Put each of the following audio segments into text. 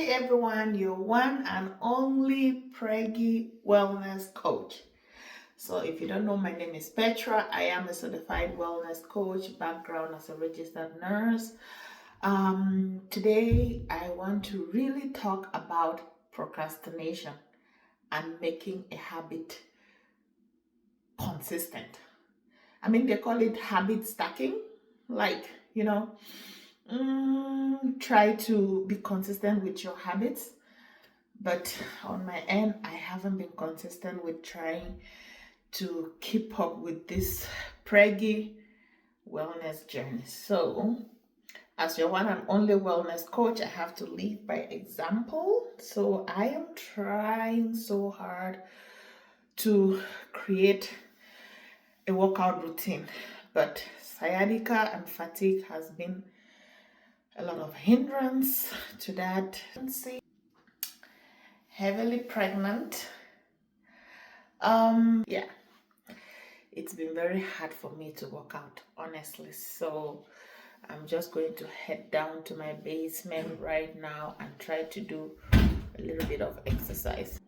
everyone, your one and only Preggy Wellness Coach. So if you don't know, my name is Petra. I am a certified wellness coach, background as a registered nurse. Today I want to really talk about procrastination and making a habit consistent. They call it habit stacking, like, try to be consistent with your habits. But on my end, I haven't been consistent with trying to keep up with this preggy wellness journey. So, as your one and only wellness coach, I have to lead by example. So, I am trying so hard to create a workout routine, but sciatica and fatigue has been a lot of hindrance to that. Heavily pregnant. Yeah, it's been very hard for me to work out, honestly. So I'm just going to head down to my basement right now and try to do a little bit of exercise.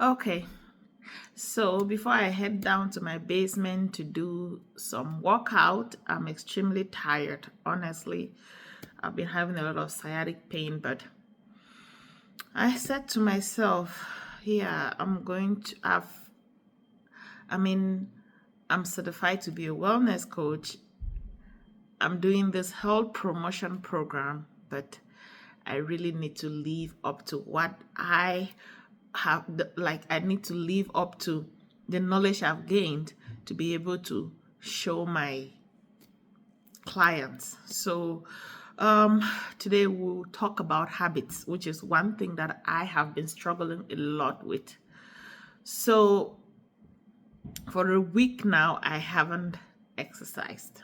Okay, so before I head down to my basement to do some workout, I'm extremely tired, honestly. I've been having a lot of sciatic pain, but I said to myself, I'm certified to be a wellness coach. I'm doing this health promotion program, but I really need to live up to what I have, I need to live up to the knowledge I've gained to be able to show my clients. So today we'll talk about habits, which is one thing that I have been struggling a lot with. So for a week now, I haven't exercised.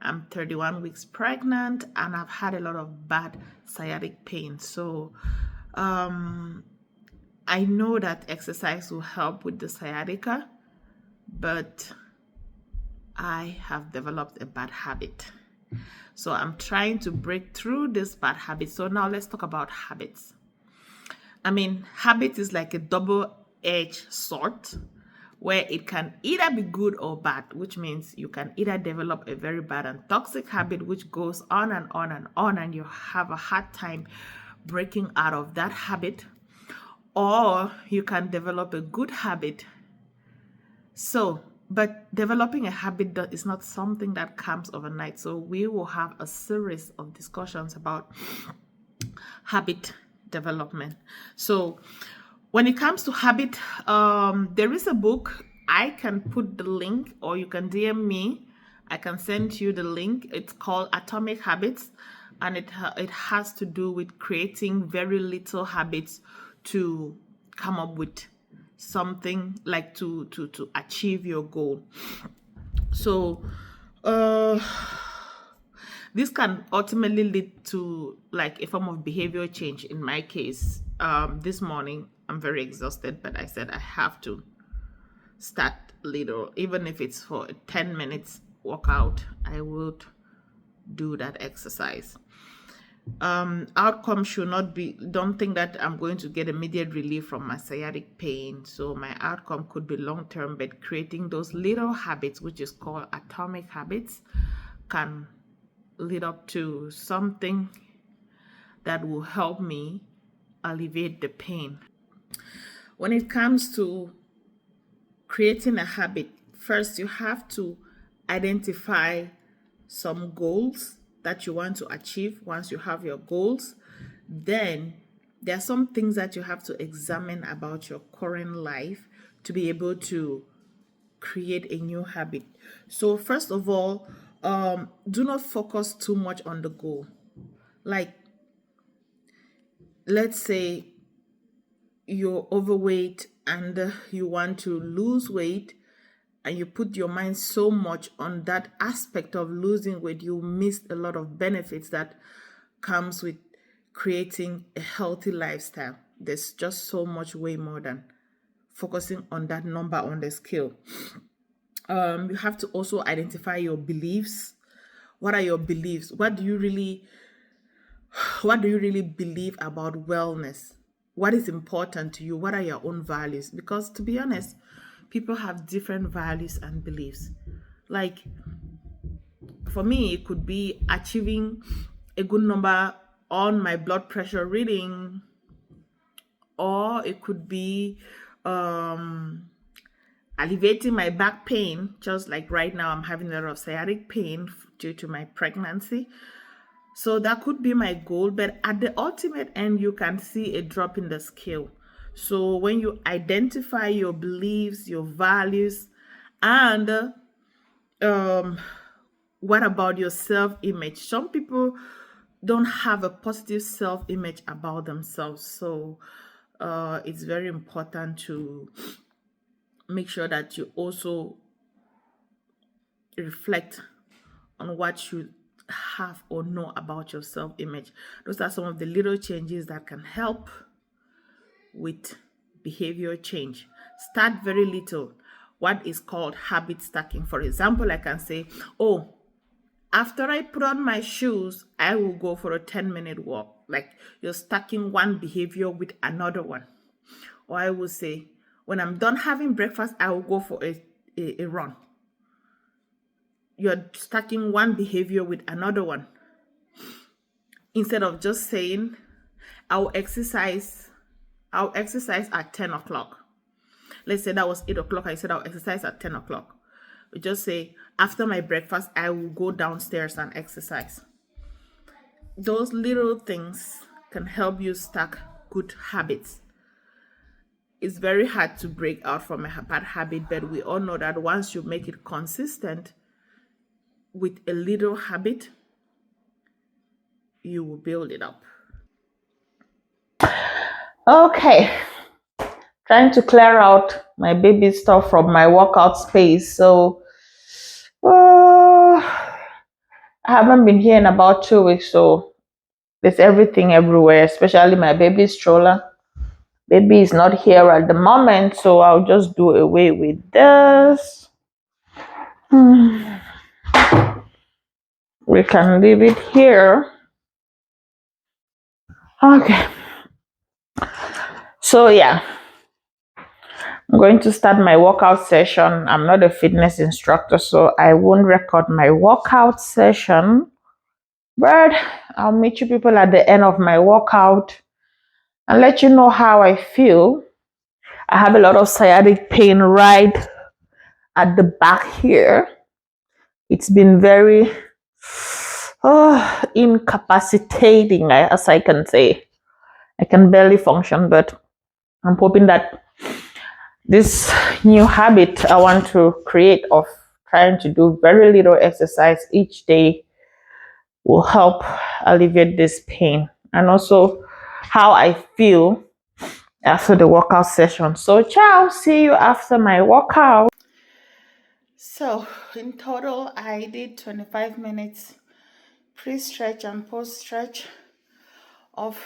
I'm 31 weeks pregnant and I've had a lot of bad sciatic pain. So I know that exercise will help with the sciatica, but I have developed a bad habit. So I'm trying to break through this bad habit. So now let's talk about habits. Habit is like a double-edged sword where it can either be good or bad, which means you can either develop a very bad and toxic habit, which goes on and on and on, and you have a hard time breaking out of that habit, or you can develop a good habit. But developing a habit is not something that comes overnight. So we will have a series of discussions about habit development. So when it comes to habit, there is a book. I can put the link, or you can DM me. I can send you the link. It's called Atomic Habits, and it has to do with creating very little habits to come up with something like to achieve your goal. So this can ultimately lead to like a form of behavior change. In my case, this morning I'm very exhausted, but I said I have to start little, even if it's for a 10 minutes workout. I would do that exercise. Outcome should not be, don't think that I'm going to get immediate relief from my sciatic pain. So my outcome could be long-term, but creating those little habits, which is called atomic habits, can lead up to something that will help me alleviate the pain. When it comes to creating a habit, first you have to identify some goals that you want to achieve. Once you have your goals, then there are some things that you have to examine about your current life to be able to create a new habit. So first of all, do not focus too much on the goal. Like, let's say you're overweight and you want to lose weight, and you put your mind so much on that aspect of losing weight, you miss a lot of benefits that comes with creating a healthy lifestyle. There's just so much way more than focusing on that number on the scale. You have to also identify your beliefs. What are your beliefs? What do you really What do you really believe about wellness? What is important to you? What are your own values? Because to be honest, people have different values and beliefs. Like for me, it could be achieving a good number on my blood pressure reading, or it could be um, alleviating my back pain. Just like right now, I'm having a lot of sciatic pain due to my pregnancy. So that could be my goal, but at the ultimate end, you can see a drop in the scale. So when you identify your beliefs, your values, and um, what about your self image? Some people don't have a positive self image about themselves. So it's very important to make sure that you also reflect on what you have or know about your self image. Those are some of the little changes that can help with behavior change. Start very little. What is called habit stacking. For example, I can say, oh, after I put on my shoes, I will go for a 10-minute walk. Like you're stacking one behavior with another one. Or I will say, when I'm done having breakfast, I will go for a run. You're stacking one behavior with another one. Instead of just saying, I'll exercise, I'll exercise at 10 o'clock. Let's say that was 8 o'clock. I said I'll exercise at 10 o'clock. We just say, after my breakfast, I will go downstairs and exercise. Those little things can help you stack good habits. It's very hard to break out from a bad habit, but we all know that once you make it consistent with a little habit, you will build it up. Okay, trying to clear out my baby stuff from my workout space. So I haven't been here in about 2 weeks, so there's everything everywhere, especially my baby stroller. Baby is not here at the moment, so I'll just do away with this. We can leave it here. Okay. So yeah, I'm going to start my workout session. I'm not a fitness instructor, so I won't record my workout session, but I'll meet you people at the end of my workout and let you know how I feel. I have a lot of sciatic pain right at the back here. It's been very incapacitating, as I can say. I can barely function, but I'm hoping that this new habit I want to create of trying to do very little exercise each day will help alleviate this pain and also how I feel after the workout session. So ciao, see you after my workout. So in total, I did 25 minutes pre-stretch and post-stretch of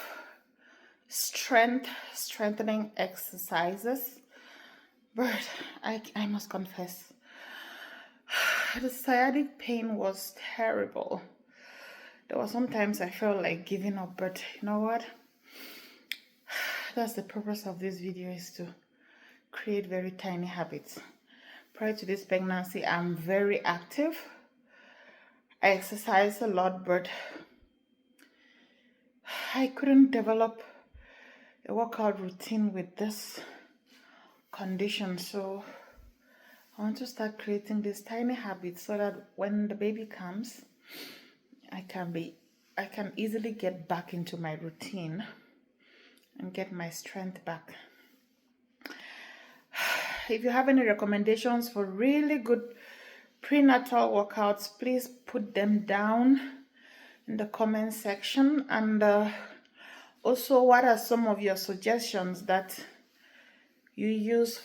strengthening exercises. But I must confess, the sciatic pain was terrible. There were sometimes I felt like giving up, but you know what? That's the purpose of this video, is to create very tiny habits. Prior to this pregnancy, I'm very active. I exercise a lot, but I couldn't develop a workout routine with this condition. So I want to start creating these tiny habits so that when the baby comes, I can easily get back into my routine and get my strength back. If you have any recommendations for really good prenatal workouts, please put them down in the comment section. And also, what are some of your suggestions that you use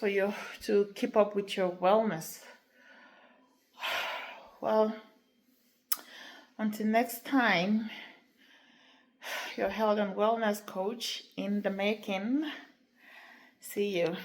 to keep up with your wellness? Well, until next time, your health and wellness coach in the making. See you.